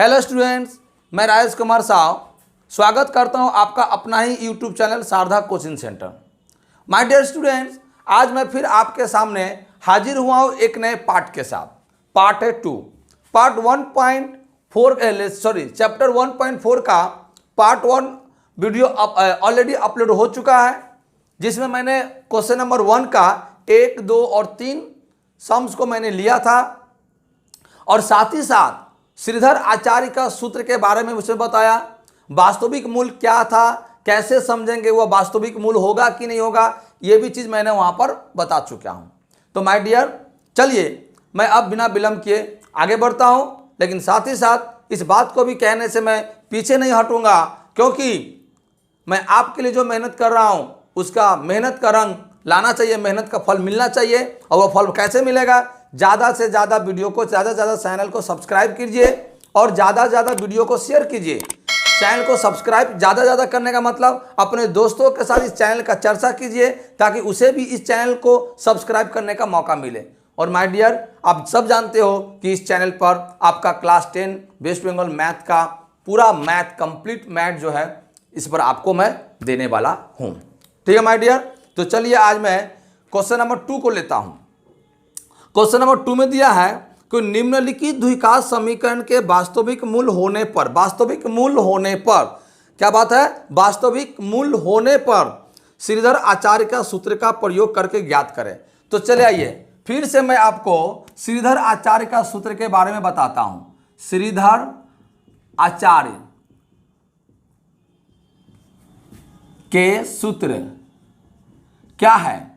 Hello students, मैं राजेश कुमार साव स्वागत करता हूं आपका अपना ही YouTube channel Sharda coaching centre. My dear students, आज मैं फिर आपके सामने हाजिर हुआ हूं एक नए पार्ट के साथ। पार्ट है 2, पार्ट 1.4 सॉरी चैप्टर 1.4 का पार्ट 1 वीडियो ऑलरेडी अपलोड हो चुका है, जिसमें मैंने क्वेश्चन नंबर 1 का 1, 2 और 3 सम्स को मैंने लिया था और साथ ही साथ श्रीधर आचार्य का सूत्र के बारे में मुझे बताया। वास्तविक मूल क्या था, कैसे समझेंगे वह वास्तविक मूल होगा कि नहीं होगा, यह भी चीज़ मैंने वहाँ पर बता चुका हूँ। तो माय डियर, चलिए मैं अब बिना विलंब किए आगे बढ़ता हूँ, लेकिन साथ ही साथ इस बात को भी कहने से मैं पीछे नहीं हटूँगा, क्योंकि मैं आपके लिए जो मेहनत कर रहा हूँ उसका मेहनत का रंग लाना चाहिए, मेहनत का फल मिलना चाहिए। और वह फल कैसे मिलेगा? ज़्यादा से ज़्यादा वीडियो को, ज़्यादा से ज़्यादा चैनल को सब्सक्राइब कीजिए और ज़्यादा से ज़्यादा वीडियो को शेयर कीजिए। चैनल को सब्सक्राइब ज़्यादा से ज़्यादा करने का मतलब अपने दोस्तों के साथ इस चैनल का चर्चा कीजिए, ताकि उसे भी इस चैनल को सब्सक्राइब करने का मौका मिले। और माय डियर, आप सब जानते हो कि इस चैनल पर आपका क्लास 10 वेस्ट बंगाल मैथ का पूरा मैथ, कंप्लीट मैथ जो है, इस पर आपको मैं देने वाला हूँ। ठीक है माय डियर, तो चलिए आज मैं क्वेश्चन नंबर 2 को लेता हूँ। क्वेश्चन नंबर 2 में दिया है कि निम्नलिखित द्विघात समीकरण के वास्तविक मूल होने पर, वास्तविक मूल होने पर, क्या बात है, वास्तविक मूल होने पर श्रीधर आचार्य का सूत्र का प्रयोग करके ज्ञात करें। तो चले आइए फिर से मैं आपको श्रीधर आचार्य का सूत्र के बारे में बताता हूं। श्रीधर आचार्य के सूत्र क्या है?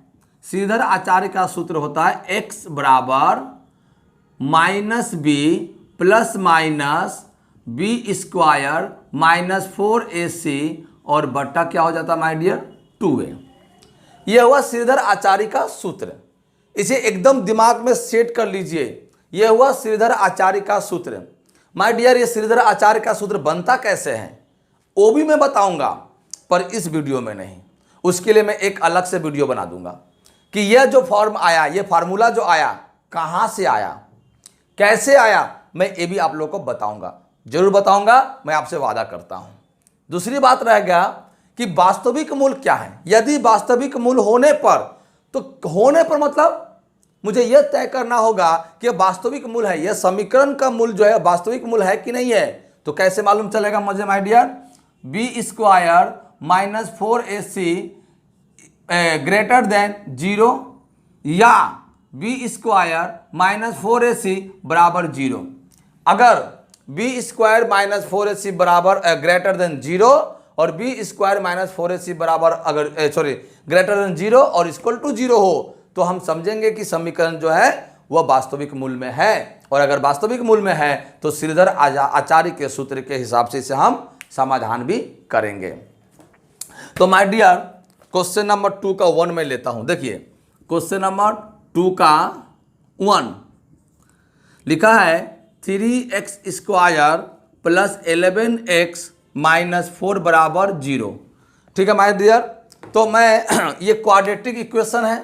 श्रीधर आचार्य का सूत्र होता है x बराबर -b plus minus B square minus 4ac और बट्टा क्या हो जाता है माय डियर 2a। यह हुआ श्रीधर आचार्य का सूत्र। इसे एकदम दिमाग में सेट कर लीजिए। यह हुआ श्रीधर आचार्य का सूत्र। माय डियर, ये श्रीधर आचार्य का सूत्र बनता कैसे है वो भी मैं बताऊंगा, पर इस वीडियो में नहीं। उसके लिए मैं एक अलग से वीडियो बना दूंगा कि यह जो फॉर्म आया, यह फार्मूला जो आया, कहां से आया, कैसे आया, मैं ये भी आप लोगों को बताऊंगा, जरूर बताऊंगा, मैं आपसे वादा करता हूं। दूसरी बात रह गया कि वास्तविक मूल क्या है। यदि वास्तविक मूल होने पर, तो होने पर मतलब मुझे यह तय करना होगा कि वास्तविक मूल है, यह समीकरण का मूल जो है वास्तविक मूल है कि नहीं है। तो कैसे मालूम चलेगा मुझे my dear? B square minus 4ac greater than 0 या बी स्क्वायर माइनस 4ac बराबर 0। अगर बी स्क्वायर माइनस 4ac बराबर ग्रेटर देन 0 और बी स्क्वायर माइनस 4ac बराबर अगर ग्रेटर देन 0 और इक्वल टू 0 हो, तो हम समझेंगे कि समीकरण जो है वह वास्तविक मूल में है। और अगर वास्तविक मूल में है तो श्रीधर आचार्य के सूत्र के हिसाब से इसे हम समाधान भी करेंगे। तो माय डियर, क्वेश्चन नंबर 2 का 1 में लेता हूं। देखिए क्वेश्चन नंबर 2 का 1 लिखा है 3x square plus 11x minus 4 बराबर 0। ठीक है माय डियर, तो मैं ये क्वाड्रेटिक इक्वेशन है।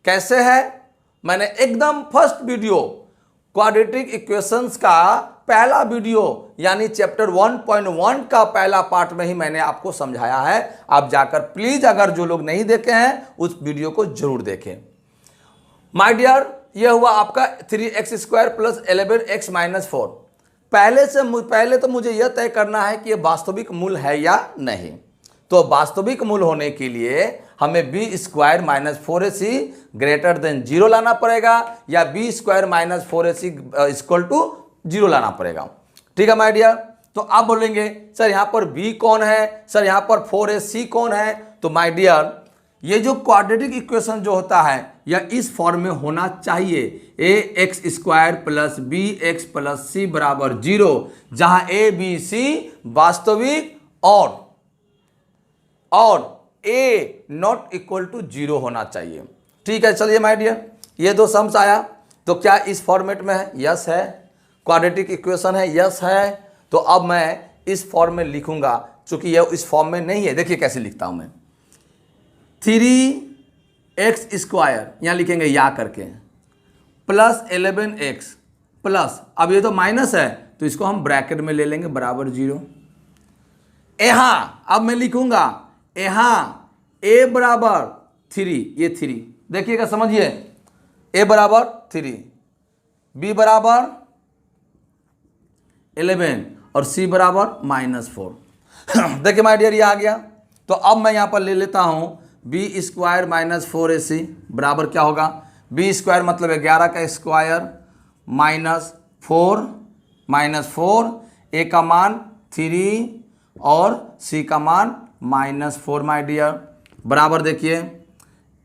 कैसे है? मैंने एकदम फर्स्ट वीडियो क्वाड्रेटिक इक्वेशंस का पहला वीडियो यानी चैप्टर 1.1 का पहला पार्ट में ही मैंने आपको समझाया है। आप जाकर प्लीज, अगर जो लोग नहीं देखे हैं, उस वीडियो को जरूर देखें। माय डियर, यह हुआ आपका 3x square plus 11x minus 4। पहले तो मुझे यह तय करना है कि यह वास्तविक मूल है या नहीं। तो वास्तविक मूल होने के लिए हमें B square minus 4ac greater than 0 लाना पड़ेगा या B square minus 4ac equal to 0 लाना पड़ेगा। ठीक है माय डियर, तो आप बोलेंगे सर यहाँ पर b कौन है, सर यहाँ पर 4ac कौन है। तो माय डियर, ये जो क्वाड्रेटिक इक्वेशन जो होता है यह इस फॉर्म में होना चाहिए, ax square plus bx plus c बराबर 0, जहां a b c वास्तविक और a नॉट इक्वल टू 0 होना चाहिए। ठीक है, चलिए माय डियर, ये दो सम्स आया। तो क्या इस फॉर्मेट में है? यस है। क्वाड्रेटिक इक्वेशन है? यस है। तो अब मैं इस फॉर्म में लिखूंगा, चूंकि यह इस फॉर्म में नहीं है। देखिए कैसे लिखता हूं मैं, 3x स्क्वायर यहां लिखेंगे या करके प्लस 11x प्लस, अब ये तो माइनस है तो इसको हम ब्रैकेट में ले लेंगे बराबर 0। यहाँ अब मैं लिखूंगा यहाँ a बराबर 3, ये 3 देखिएगा, समझिए, a बराबर 3, b बराबर 11 और c बराबर -4। देखिए माय डियर, ये आ गया। तो अब मैं यहाँ पर ले लेता हूँ b स्क्वायर -4ac बराबर क्या होगा, b स्क्वायर मतलब 11 का स्क्वायर -4 a का मान 3 और c का मान -4 माय डियर बराबर। देखिए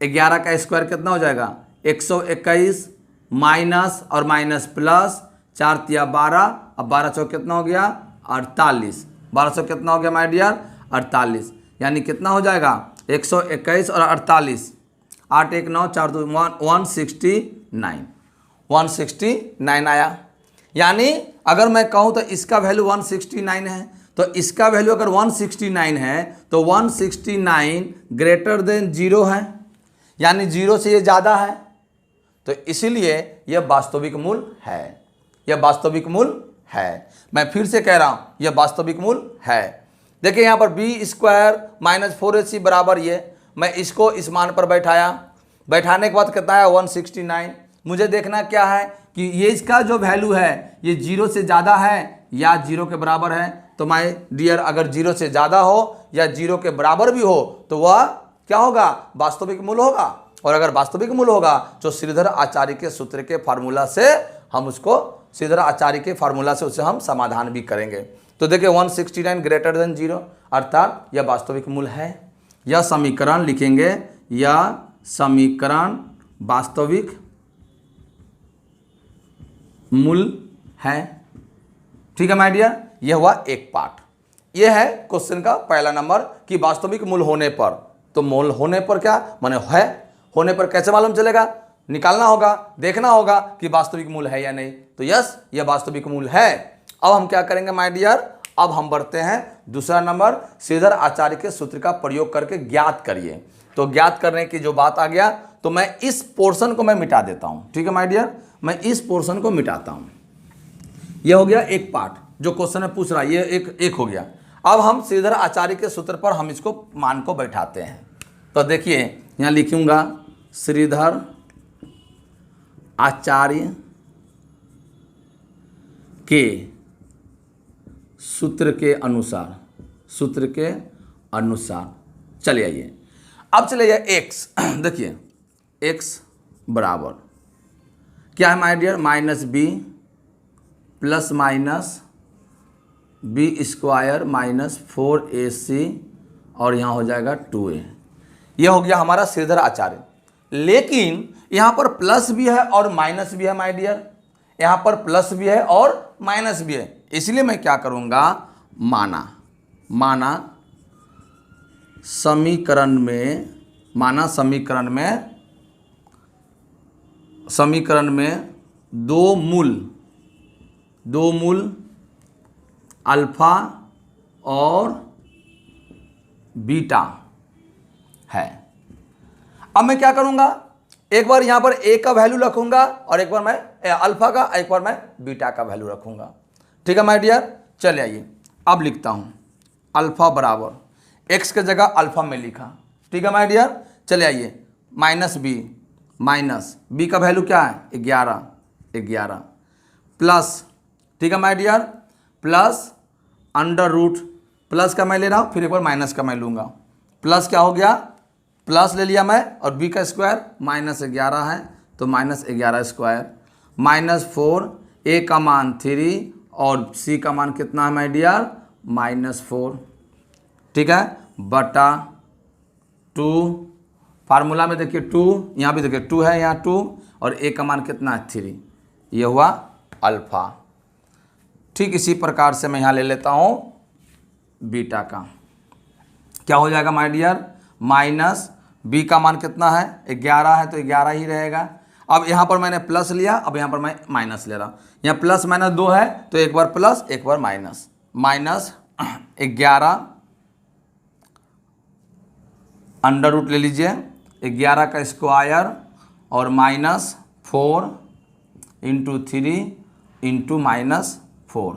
11 का स्क्वायर कितना हो जाएगा 121 माइनस और माइनस प्लस 4 तिया 12, अब 12 चौक कितना हो गया 48, 12 चौक कितना हो गया माय डियर 48, यानी कितना हो जाएगा 121 और 48, 8 1 9 4 2 169 आया। यानी अगर मैं कहूँ तो इसका वैल्यू 169 है, तो इसका वैल्यू अगर 169 है तो 169 ग्रेटर देन 0 है, यानी 0 से ये ज़्यादा है, तो इसीलिए यह वास्तविक मूल है, यह वास्तविक मूल है। मैं फिर से कह रहा हूँ यह वास्तविक मूल है। देखिए यहाँ पर b स्क्वायर -4ac बराबर ये, मैं इसको इस मान पर बैठाने के बाद कितना है 169। मुझे देखना क्या है कि ये इसका जो वैल्यू है ये 0 से ज़्यादा है या 0 के बराबर है। तो माय डियर अगर 0 से ज़्यादा हो या 0 के बराबर भी हो तो वह क्या होगा, वास्तविक मूल होगा। और अगर वास्तविक मूल होगा तो श्रीधर आचार्य के सूत्र के फार्मूला से हम उसको उसे हम समाधान भी करेंगे। तो देखिए 169 ग्रेटर देन 0 अर्थात यह वास्तविक मूल है। यह समीकरण लिखेंगे, यह समीकरण वास्तविक मूल है। ठीक है माय डियर, यह हुआ एक पार्ट। यह है क्वेश्चन का पहला नंबर कि वास्तविक मूल होने पर, तो मूल होने पर क्या माने है, होने पर कैसे मालूम चलेगा, निकालना होगा, देखना होगा कि वास्तविक मूल है या नहीं। तो यस, यह वास्तविक मूल है। अब हम क्या करेंगे माय डियर, अब हम बढ़ते हैं दूसरा नंबर, श्रीधर आचार्य के सूत्र का प्रयोग करके ज्ञात करिए। तो ज्ञात करने की जो बात आ गया, तो मैं इस पोर्शन को मैं मिटा देता हूं। ठीक है माय डियर, मैं इस पोर्शन को मिटाता हूं। यह हो गया एक पार्ट जो क्वेश्चन में पूछ रहा है, ये एक हो गया। अब हम श्रीधर आचार्य के सूत्र पर हम इसको मान को बैठाते हैं। तो देखिए यहाँ लिखूंगा श्रीधर आचार्य के सूत्र के अनुसार चलिए आइए, अब चले जाइए x। देखिए x बराबर क्या है my dear, -b plus minus b square -4ac और यहाँ हो जाएगा 2a। यह हो गया हमारा श्रीधर आचार्य। लेकिन यहाँ पर प्लस भी है और माइनस भी है माय डियर, यहाँ पर प्लस भी है और माइनस भी है। इसलिए मैं क्या करूँगा, माना समीकरण में दो मूल अल्फा और बीटा है। अब मैं क्या करूंगा, एक बार यहां पर ए का वैल्यू रखूंगा और एक बार मैं अल्फा का, एक बार मैं बीटा का वैल्यू रखूंगा। ठीक है माय डियर, चले आइए अब लिखता हूं अल्फा बराबर एक्स के जगह अल्फा में लिखा। ठीक है माय डियर, चले आइए माइनस बी का वैल्यू क्या है 11 प्लस, ठीक है my dear, plus under root, plus का मैं ले रहा हूँ, फिर एक बार माइनस का मैं लूँगा। प्लस क्या हो गया, प्लस ले लिया मैं, और b का स्क्वायर -11 है तो -11 स्क्वायर, -4, a का मान 3 और c का मान कितना है माय डियर -4। ठीक है, बटा 2, फार्मूला में देखिए 2, यहाँ भी देखिए 2 है, यहाँ 2 और a का मान कितना है 3, ये हुआ अल्फा। ठीक इसी प्रकार से मैं यहाँ ले लेता हूँ बीटा का, क्या हो जाएगा माय डियर, माइनस b का मान कितना है 11 है तो 11 ही रहेगा। अब यहाँ पर मैंने प्लस लिया, अब यहाँ पर मैं माइनस ले रहा हूँ, यहाँ प्लस माइनस 2 है तो एक बार प्लस एक बार माइनस, -11 अंडर रूट ले लीजिए 11 का स्क्वायर और -4 × 3 × 4।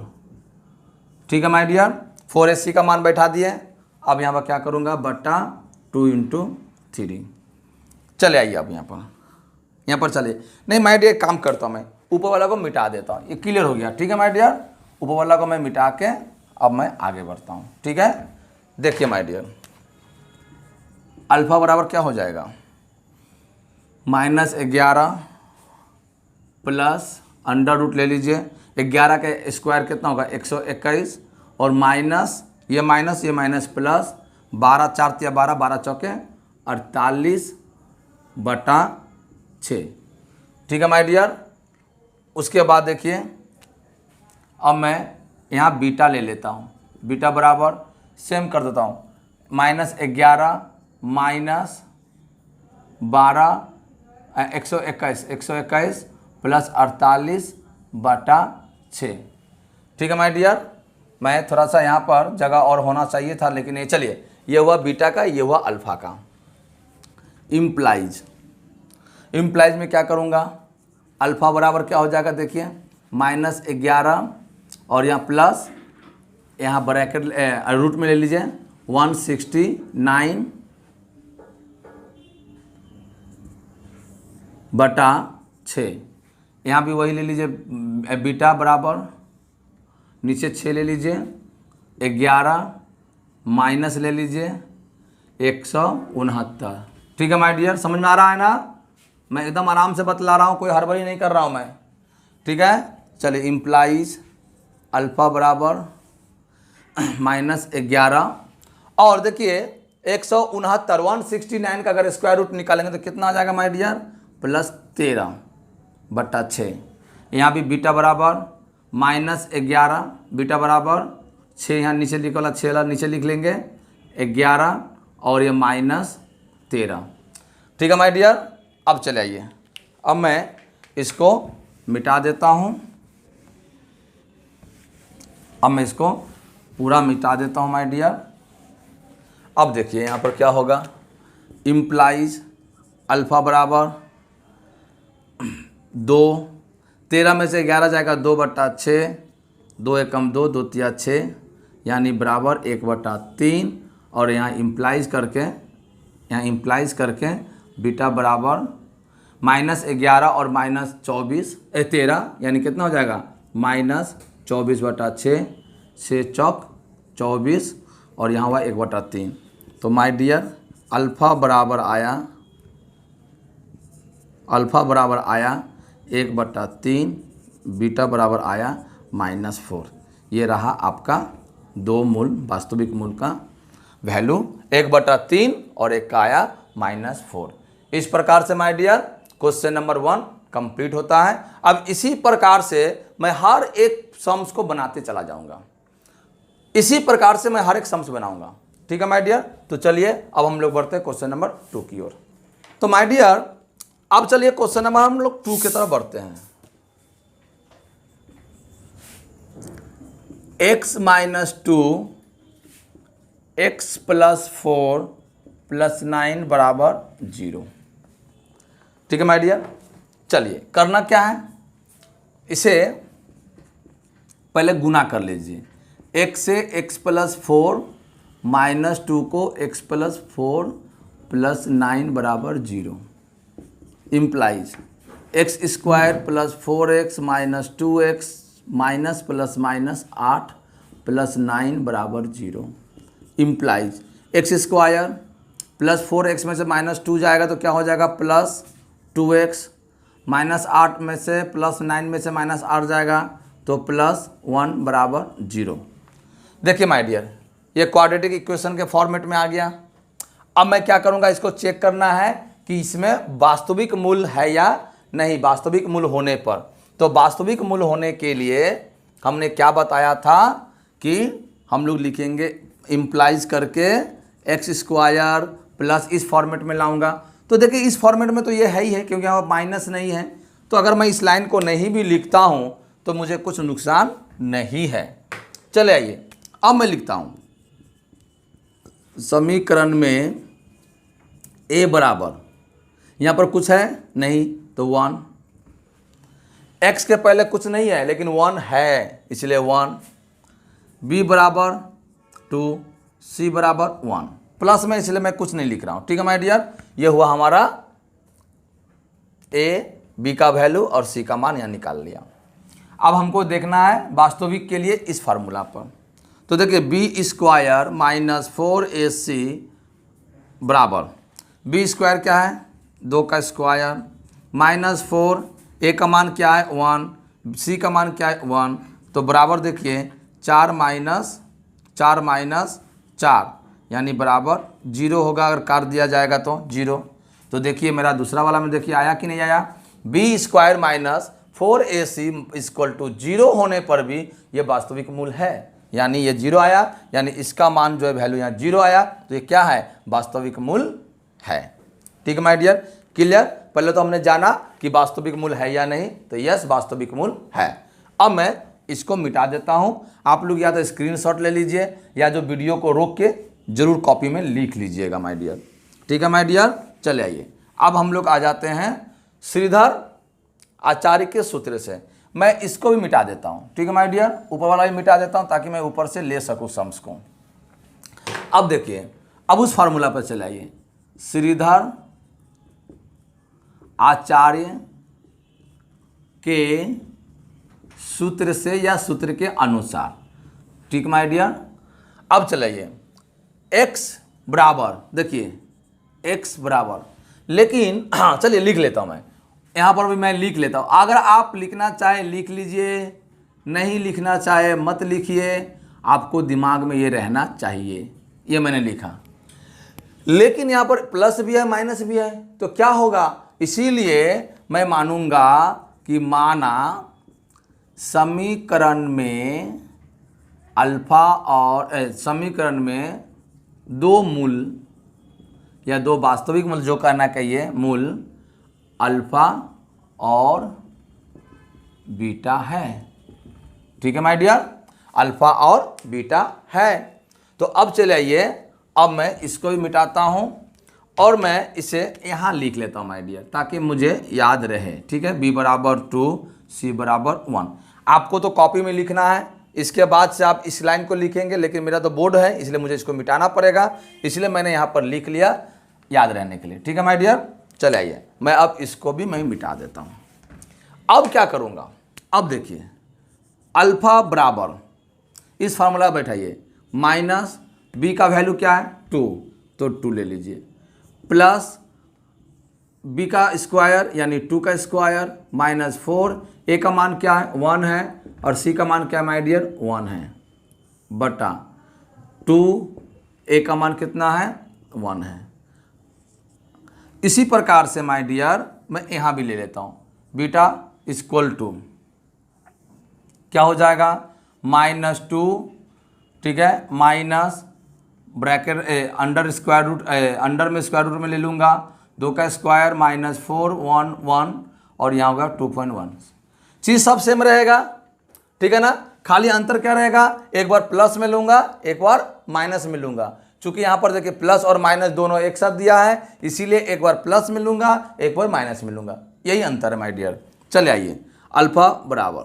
ठीक है माय डियर, 4AC का मान बैठा दिए। अब यहाँ पर क्या करूँगा, बटा 2 × 3। चले आइए अब यहाँ पर चलिए। नहीं माय डियर, काम करता हूँ मैं, ऊपर वाला को मिटा देता हूँ। ये क्लियर हो गया, ठीक है माय डियर। ऊपर वाला को मैं मिटा के अब मैं आगे बढ़ता हूँ। ठीक है, देखिए माय डियर, अल्फा बराबर क्या हो जाएगा, -11 प्लस अंडर रूट ले लीजिए, 11 का स्क्वायर कितना होगा 121, और माइनस ये माइनस प्लस 12 4 या 12 12 चौके 48/6। ठीक है माय डियर। उसके बाद देखिए, अब मैं यहाँ बीटा ले लेता हूँ। बीटा बराबर सेम कर देता हूँ, -11 -12 121 प्लस 48/6। ठीक है माय डियर। मैं थोड़ा सा यहाँ पर जगह और होना चाहिए था, लेकिन ये चलिए, ये हुआ बीटा का, ये हुआ अल्फा का। इम्प्लाइज में क्या करूँगा, अल्फा बराबर क्या हो जाएगा, देखिए -11 और यहाँ प्लस, यहाँ ब्रैकेट रूट में ले लीजिए 169/6। यहाँ भी वही ले लीजिए, बीटा बराबर नीचे 6 ले लीजिए, 11 माइनस ले लीजिए 169। ठीक है माय डियर, समझ में आ रहा है ना। मैं एकदम आराम से बतला रहा हूँ, कोई हड़बड़ी नहीं कर रहा हूँ मैं। ठीक है, चलिए, इम्प्लाइज अल्फा बराबर -11, और देखिए 169 का अगर स्क्वायर रूट निकालेंगे तो कितना आ जाएगा माय डियर, +13/6। यहाँ भी बीटा बराबर -11, बीटा बराबर 6, यहाँ नीचे लिख वाला 6 वाला नीचे लिख लेंगे 11, और ये -13। ठीक है माय डियर। अब चले आइए, अब मैं इसको मिटा देता हूँ। अब मैं इसको पूरा मिटा देता हूँ माय डियर। अब देखिए यहाँ पर क्या होगा, इम्प्लाइज अल्फा बराबर 2, 13 में से 11 जाएगा 2/6, 2 एकम 2, 2 तिया 6, यानी बराबर 1/3, और यहाँ इम्प्लाइज करके बीटा बराबर -11 और -24 13, यानी कितना हो जाएगा -24/6, 6 चौक 24, और यहाँ हुआ 1/3। तो माय डियर, अल्फ़ा बराबर आया 1/3, बीटा बराबर आया -4। ये रहा आपका दो मूल, वास्तविक मूल का वैल्यू 1/3 और एक का आया -4। इस प्रकार से my dear question number 1 complete होता है। अब इसी प्रकार से मैं हर एक सम्स को बनाते चला जाऊंगा, इसी प्रकार से मैं हर एक सम्स बनाऊंगा। ठीक है माय डियर। तो चलिए अब हम लोग बढ़ते हैं क्वेश्चन नंबर 2 की ओर। तो माय डियर अब चलिए क्वेश्चन नंबर हम लोग 2 की तरफ बढ़ते हैं। x - 2 x + 4 + 9 = 0। ठीक है माय डियर। चलिए करना क्या है, इसे पहले गुना कर लीजिए। x से x + 4 - 2 को x + 4 + 9 = 0। Implies x² + 4x - 2x ± 8 + 9 = 0। Implies x² + 4x में से -2 जाएगा तो क्या हो जाएगा +2x, -8 में से +9 में से -8 जाएगा तो +1 = 0। देखिए माय डियर, ये क्वाड्रेटिक इक्वेशन के फॉर्मेट में आ गया। अब मैं क्या करूँगा, इसको चेक करना है कि इसमें वास्तविक मूल है या नहीं। वास्तविक मूल होने पर, तो वास्तविक मूल होने के लिए हमने क्या बताया था कि हम लोग लिखेंगे इम्प्लाइज करके x² प्लस इस फॉर्मेट में लाऊंगा। तो देखिए इस फॉर्मेट में तो ये है ही है, क्योंकि यहाँ माइनस नहीं है। तो अगर मैं इस लाइन को नहीं भी लिखता हूँ तो मुझे कुछ नुकसान नहीं है। चले आइए अब मैं लिखता हूँ समीकरण में a बराबर, यहाँ पर कुछ है नहीं तो 1, x के पहले कुछ नहीं है लेकिन 1 है, इसलिए 1, b बराबर 2, c बराबर 1, प्लस में इसलिए मैं कुछ नहीं लिख रहा हूँ। ठीक है माय डियर, ये हुआ हमारा a, b का वैल्यू और c का मान यहाँ निकाल लिया। अब हमको देखना है वास्तविक के लिए इस फार्मूला पर। तो देखिए बी स्क्वायर माइनस 4ac बराबर बी स्क्वायर क्या है 2 का स्क्वायर माइनस 4, ए का मान क्या है 1, सी का मान क्या है 1, तो बराबर देखिए 4 माइनस 4 यानी बराबर 0 होगा। अगर काट दिया जाएगा तो 0। तो देखिए मेरा दूसरा वाला में देखिए आया कि नहीं आया, B square minus 4ac equal to 0 होने पर भी ये वास्तविक मूल है, यानी ये 0 आया, यानी इसका मान जो है वैल्यू यहाँ 0 आया, तो ये क्या है वास्तविक मूल है। ठीक है माय डियर, क्लियर। पहले तो हमने जाना कि वास्तविक मूल है या नहीं, तो यस वास्तविक मूल है। अब मैं इसको मिटा देता हूँ, आप लोग या तो स्क्रीनशॉट ले लीजिए या जो वीडियो को रोक के जरूर कॉपी में लिख लीजिएगा माय डियर। ठीक है माय डियर, चले आइए अब हम लोग आ जाते हैं श्रीधर आचार्य के सूत्र से। मैं इसको भी मिटा देता हूँ। ठीक है माय डियर, ऊपर वाला भी मिटा देता हूँ ताकि मैं ऊपर से ले सकूँ सम्स को। अब देखिए, अब उस फार्मूला पर चले आइए, श्रीधर आचार्य के सूत्र से या सूत्र के अनुसार। ठीक माय डियर, अब चलाइए x बराबर, देखिए x बराबर, लेकिन चलिए लिख लेता हूं मैं, यहाँ पर भी मैं लिख लेता हूँ। अगर आप लिखना चाहे लिख लीजिए, नहीं लिखना चाहे मत लिखिए, आपको दिमाग में ये रहना चाहिए। ये मैंने लिखा, लेकिन यहाँ पर प्लस भी है माइनस भी है, तो क्या होगा, इसीलिए मैं मानूंगा कि माना समीकरण में अल्फा और समीकरण में दो मूल या दो वास्तविक मूल, जो कहना चाहिए मूल अल्फा और बीटा है। ठीक है माय डियर, अल्फा और बीटा है। तो अब चले आइए, अब मैं इसको भी मिटाता हूं और मैं इसे यहाँ लिख लेता हूँ माय डियर, ताकि मुझे याद रहे। ठीक है, b बराबर 2, c बराबर 1। आपको तो कॉपी में लिखना है, इसके बाद से आप इस लाइन को लिखेंगे, लेकिन मेरा तो बोर्ड है इसलिए मुझे इसको मिटाना पड़ेगा, इसलिए मैंने यहाँ पर लिख लिया याद रहने के लिए। ठीक है माय डियर, चले आइए मैं अब इसको भी मैं मिटा देता हूँ। अब क्या करूँगा, अब देखिए अल्फा बराबर, इस फार्मूला बैठाइए, माइनस b का वैल्यू क्या है 2, तो 2 ले लीजिए, प्लस b का स्क्वायर यानी 2 का स्क्वायर माइनस 4, a का मान क्या है 1 है और c का मान क्या है माय डियर 1 है, बटा 2, a का मान कितना है 1 है। इसी प्रकार से माय डियर मैं यहाँ भी ले लेता हूँ, बीटा इक्वल टू क्या हो जाएगा -2, ठीक है, minus bracket under square root, under में स्क्वायर रूट में ले लूँगा, 2 का स्क्वायर -4 1 1 और यहाँ होगा 2.1। चीज़ सब सेम रहेगा, ठीक है ना, खाली अंतर क्या रहेगा, एक बार प्लस में लूँगा एक बार माइनस में लूँगा। चूँकि यहाँ पर देखिए प्लस और माइनस दोनों एक साथ दिया है, इसीलिए एक बार प्लस में लूँगा एक बार माइनस में लूँगा, यही अंतर है माय डियर। चले आइए, अल्फा बराबर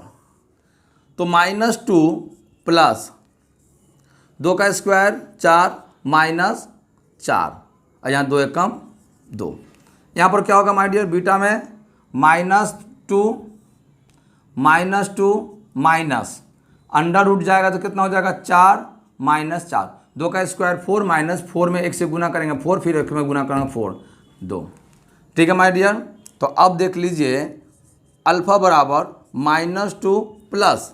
तो -2 प्लस 2 का स्क्वायर 4 माइनस 4 और यहाँ 2 एकम 2। यहाँ पर क्या होगा माय डियर, बीटा में -2 माइनस अंडर रूट जाएगा तो कितना हो जाएगा 4 माइनस 4, 2 का स्क्वायर 4 माइनस 4 में 1 से गुना करेंगे 4, फिर 1 में गुना करेंगे 4 2। ठीक है माय डियर, तो अब देख लीजिए अल्फा बराबर -2 प्लस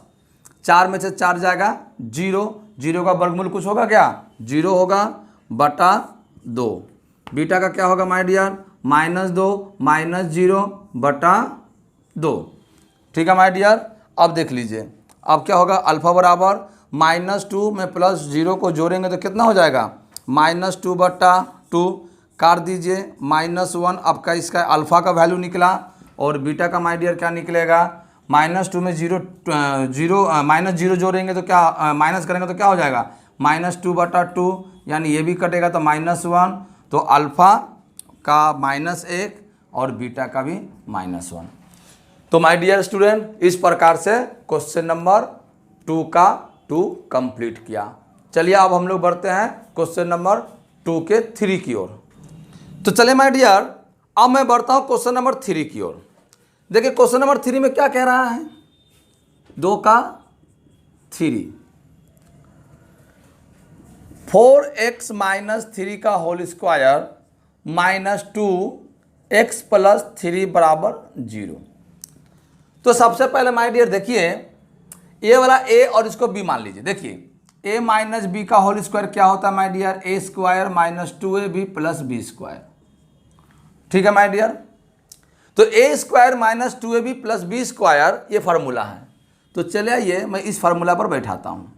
4 में से 4 जाएगा 0, 0 का वर्गमूल कुछ होगा क्या 0 होगा, बटा 2। बीटा का क्या होगा माय डियर -2 -0 बटा 2। ठीक है माय डियर, अब देख लीजिए अब क्या होगा, अल्फा बराबर -2 में प्लस 0 को जोड़ेंगे तो कितना हो जाएगा -2 बटा 2, काट दीजिए -1, आपका इसका अल्फा का वैल्यू निकला और बीटा का माय डियर क्या निकलेगा, -2 में -0 जोड़ेंगे तो क्या माइनस करेंगे तो क्या हो जाएगा -2 बटा 2, यानी ये भी कटेगा तो -1, तो अल्फ़ा का -1 और बीटा का भी -1। तो माय डियर स्टूडेंट, इस प्रकार से क्वेश्चन नंबर 2 का 2 कंप्लीट किया। चलिए अब हम लोग बढ़ते हैं क्वेश्चन नंबर 2 के 3 की ओर। तो चलिए माय डियर, अब मैं बढ़ता हूं क्वेश्चन नंबर 3 की ओर। देखिए क्वेश्चन नंबर 3 में क्या कह रहा है, 2 का 3, 4x माइनस 3 का whole square minus 2x plus 3 बराबर 0। तो सबसे पहले माय डियर देखिए, ये वाला a और इसको b मान लीजिए। देखिए a माइनस बी का होल स्क्वायर क्या होता है my dear, a square minus 2ab plus B square. ठीक है माय डियर, तो a square minus 2ab plus B square ये फार्मूला है। तो चलिए आइए मैं इस फार्मूला पर बैठाता हूँ।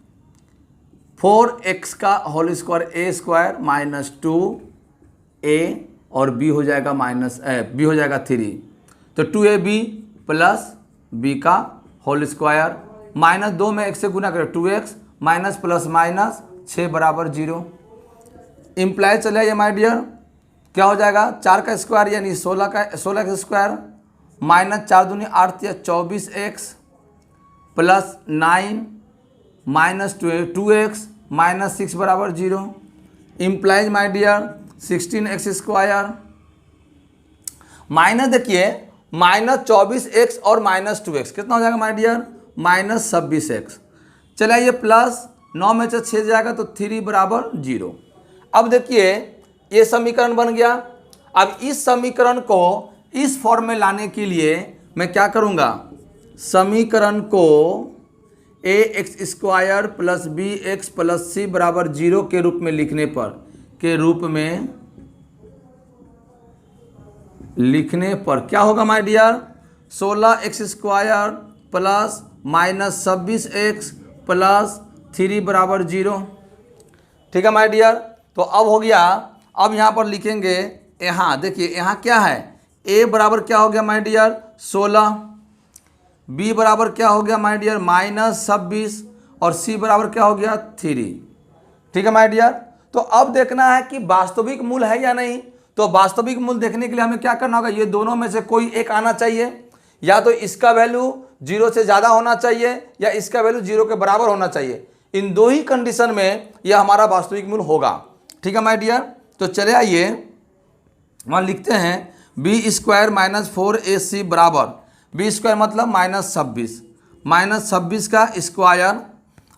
4x का whole square a square minus 2a और b हो जाएगा b हो जाएगा 3, तो 2ab प्लस b का होल स्क्वायर माइनस 2 में 1 से गुना करें 2x माइनस प्लस माइनस 6 बराबर 0। इम्प्लाई चले आइए माय डियर, क्या हो जाएगा 4 का स्क्वायर यानी 16 का स्क्वायर माइनस 4 दूनी 8 या 24x plus 9 minus 2x minus 6 बराबर 0। Implies my dear 16x square minus देखिए माइनस 24x और माइनस 2x कितना हो जाएगा माय डियर, माइनस 26x। चलिए ये प्लस 9 में से 6 जाएगा तो 3 बराबर 0। अब देखिए ये समीकरण बन गया। अब इस समीकरण को इस फॉर्म में लाने के लिए मैं क्या करूँगा, समीकरण को ax square plus bx plus c बराबर 0 के रूप में लिखने पर क्या होगा my dear, 16x square plus minus 26x plus 3 बराबर 0। ठीक है माय डियर, तो अब हो गया। अब यहाँ पर लिखेंगे, यहाँ देखिए यहाँ क्या है, a बराबर क्या हो गया माय डियर 16, b बराबर क्या हो गया माय डियर माइनस 26 और c बराबर क्या हो गया 3। ठीक है माय डियर, तो अब देखना है कि वास्तविक मूल है या नहीं। तो वास्तविक मूल देखने के लिए हमें क्या करना होगा, ये दोनों में से कोई एक आना चाहिए, या तो इसका वैल्यू 0 से ज़्यादा होना चाहिए या इसका वैल्यू 0 के बराबर होना चाहिए। इन दो ही कंडीशन में यह हमारा वास्तविक मूल होगा। ठीक है माय डियर, तो चले आइए वहाँ लिखते हैं बी स्क्वायर माइनस 4ac बराबर, बी स्क्वायर मतलब माइनस 26 का स्क्वायर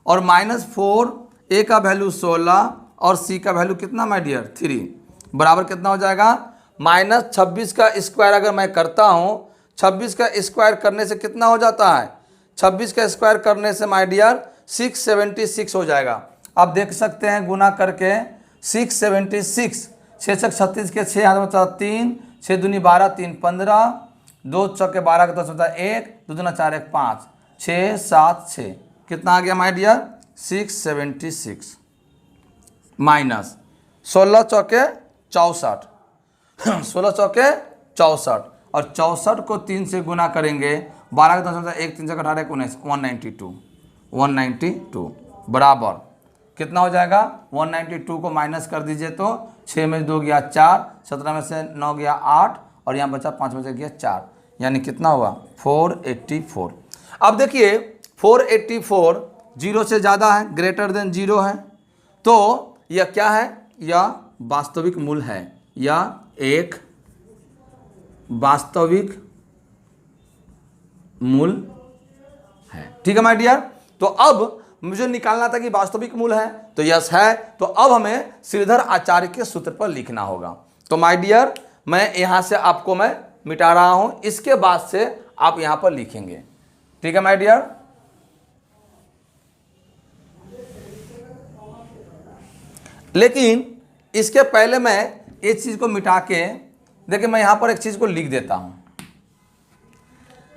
और माइनस 4a का वैल्यू 16 और c का वैल्यू कितना माय डियर 3 बराबर कितना हो जाएगा, माइनस 26 का स्क्वायर अगर मैं करता हूँ, 26 का स्क्वायर करने से कितना हो जाता है, 26 का स्क्वायर करने से माय डियर 676 हो जाएगा। आप देख सकते हैं गुना करके 676, 6 छक 36 के 6 हाथ में 3, 6 दूनी 12, 3 15, 2 चौके 12 का 10 होता है 1, 2 दूना 4 1 5, 6 7 6 कितना आ गया माय डियर 676 माइनस 16 चौके 64, 16 चौके 64 और 64 को 3 से गुना करेंगे, 12 का 10 होता है 1, 3 से 18 19, 192 बराबर कितना हो जाएगा, 192 को माइनस कर दीजिए तो 6 में 2 गया 4, 17 में से 9 गया 8 और यहाँ बचा 5 में से गया 4, यानी कितना हुआ 484। अब देखिए 484 0 से ज़्यादा है, ग्रेटर देन 0 है, तो यह क्या है, यह वास्तविक मूल है, यह एक वास्तविक मूल है। ठीक है माय डियर, तो अब मुझे निकालना था कि वास्तविक मूल है, तो यस है। तो अब हमें श्रीधर आचार्य के सूत्र पर लिखना होगा। तो माय डियर मैं यहां से आपको मैं मिटा रहा हूं, इसके बाद से आप यहां पर लिखेंगे। ठीक है माय डियर, लेकिन इसके पहले मैं इस चीज को मिटा के देखिए, मैं यहां पर एक चीज को लिख देता हूं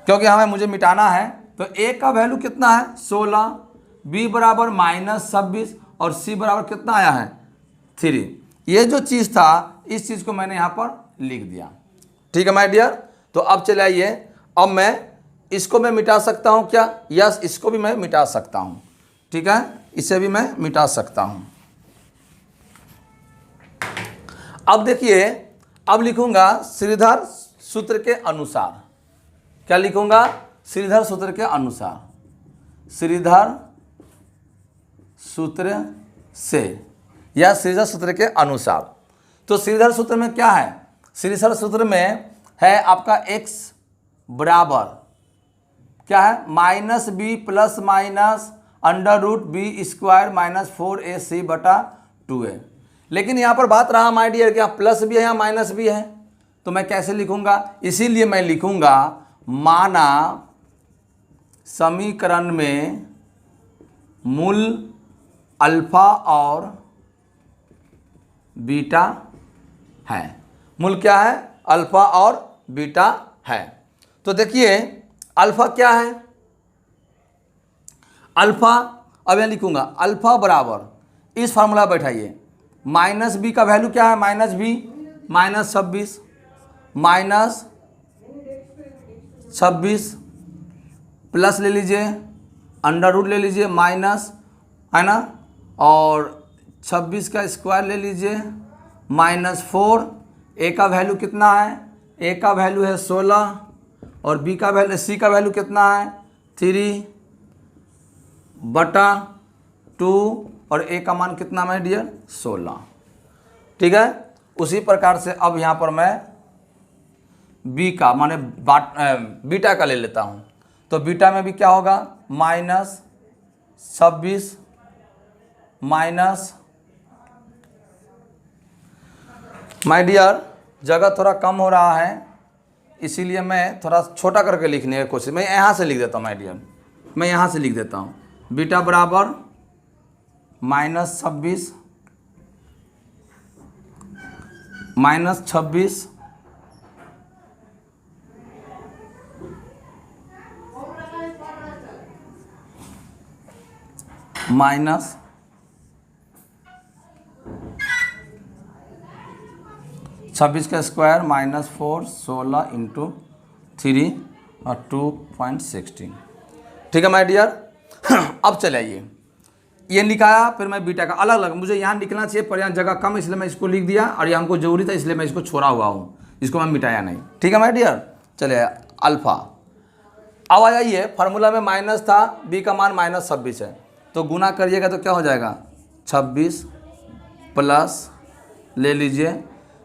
क्योंकि हमें मुझे मिटाना है। तो a का वैल्यू कितना है 16, b बराबर माइनस 26 और c बराबर कितना आया है 3। ये जो चीज़ था इस चीज़ को मैंने यहाँ पर लिख दिया। ठीक है माय डियर, तो अब चले आइए, अब मैं इसको मैं मिटा सकता हूँ क्या, यस इसको भी मैं मिटा सकता हूँ। ठीक है, इसे भी मैं मिटा सकता हूँ। अब देखिए, अब लिखूंगा श्रीधर सूत्र के अनुसार। क्या लिखूंगा? श्रीधर सूत्र के अनुसार, श्रीधर सूत्र से या श्रीधर सूत्र के अनुसार। तो श्रीधर सूत्र में क्या है? श्रीधर सूत्र में है आपका x बराबर क्या है? Minus B plus minus under root B square minus 4ac बटा 2a। लेकिन यहाँ पर बात रहा माय डियर क्या प्लस भी है या माइनस भी है, तो मैं कैसे लिखूंगा? इसीलिए मैं लिखूंगा माना समीकरण में मूल अल्फा और बीटा है। मूल क्या है? अल्फा और बीटा है। तो देखिए अल्फा क्या है? अल्फा अब यहाँ लिखूंगा अल्फा बराबर इस फार्मूला बैठाइए, माइनस बी का वैल्यू क्या है? माइनस बी माइनस 26 प्लस ले लीजिए अंडर रूट ले लीजिए माइनस, है ना, और 26 का स्क्वायर ले लीजिए माइनस 4। ए का वैल्यू कितना है? ए का वैल्यू है 16 और बी का वैल्यू सी का वैल्यू कितना है? 3 बटा 2 और ए का मान कितना है डियर? 16। ठीक है। उसी प्रकार से अब यहाँ पर मैं बी का माने बीटा का ले लेता हूँ। तो बीटा में भी क्या होगा? माइनस 26 माइनस, माय डियर जगह थोड़ा कम हो रहा है इसीलिए मैं थोड़ा छोटा करके लिखने की कोशिश, मैं यहाँ से लिख देता हूँ माय डियर, मैं यहाँ से लिख देता हूँ। बीटा बराबर माइनस 26 माइनस 26 का स्क्वायर माइनस 4 16 इंटू 3 और 2.16। ठीक है माय डियर। अब चले आइए, ये लिखाया फिर मैं बीटा का अलग अलग, मुझे यहाँ लिखना चाहिए पर यहाँ जगह कम इसलिए मैं इसको लिख दिया और ये हमको जरूरी था इसलिए मैं इसको छोड़ा हुआ हूँ, इसको मैं मिटाया नहीं। ठीक है माय डियर। चलिए अल्फा, अब आ जाइए फार्मूला में माइनस था, बी का मान माइनस 26 है तो गुना करिएगा तो क्या हो जाएगा? 26 प्लस ले लीजिए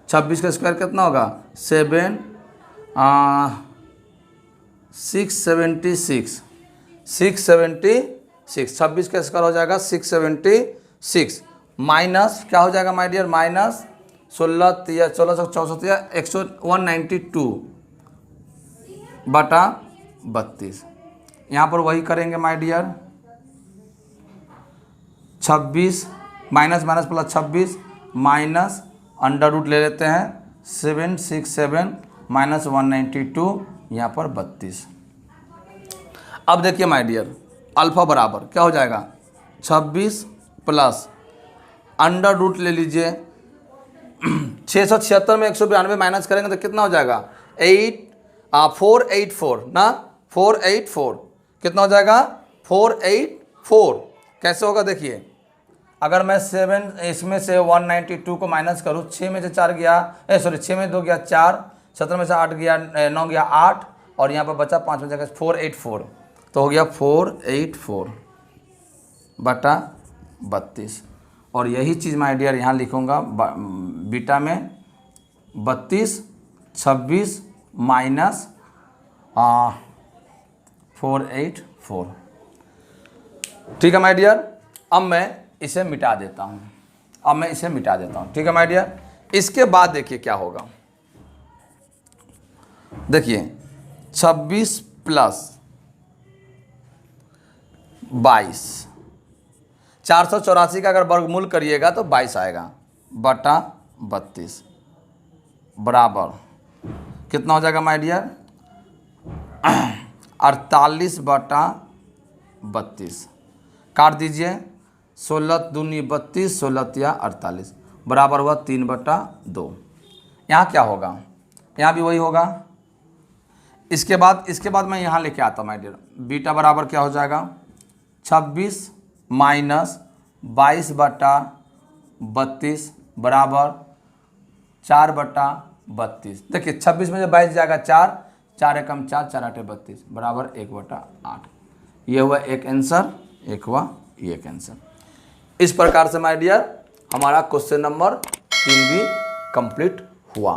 26 का स्क्वायर कितना होगा? 676 26 का स्क्वायर हो जाएगा 676 माइनस क्या हो जाएगा माय डियर? माइनस 192 बटा 32। यहाँ पर वही करेंगे my dear, 26 minus minus plus 26 minus under root ले लेते हैं 767 माइनस 192 यहाँ पर 32। अब देखिए माय डियर अल्फा बराबर क्या हो जाएगा? 26 प्लस अंडर रूट ले लीजिए 676 में 192 माइनस करेंगे तो कितना हो जाएगा? 484 ना, 484 कितना हो जाएगा? 484 कैसे होगा? देखिए अगर मैं 7 इसमें से 192 को माइनस करूँ, 6 में से 4 गया 6 में 2 गया 4, 17 में से 8 गया 9 गया 8 और यहाँ पर बचा 5 में जगह 484 तो हो गया 484 बटा 32। और यही चीज़ माय डियर यहाँ लिखूँगा बीटा में 32 26 माइनस 484। ठीक है माय डियर। अब मैं इसे मिटा देता हूँ, ठीक है माय डियर। इसके बाद देखिए क्या होगा, देखिए 26 प्लस 22 484 का अगर वर्गमूल करिएगा तो 22 आएगा बटा 32 बराबर कितना हो जाएगा माय डियर? 48 बटा 32 काट दीजिए 16 दूनी 32 16 या 48 बराबर हुआ 3 बटा 2। यहाँ क्या होगा? यहाँ भी वही होगा। इसके बाद मैं यहाँ लेके आता हूँ माय डियर, बीटा बराबर क्या हो जाएगा? 26 माइनस 22 बटा 32 बराबर 4 बटा 32। देखिए 26 में से 22 जाएगा 4, 4 एकम 4, 4 आठे 32 बराबर 1/8। ये हुआ एक आंसर, एक हुआ एक आंसर। इस प्रकार से माय डियर हमारा क्वेश्चन नंबर 3 भी कंप्लीट हुआ।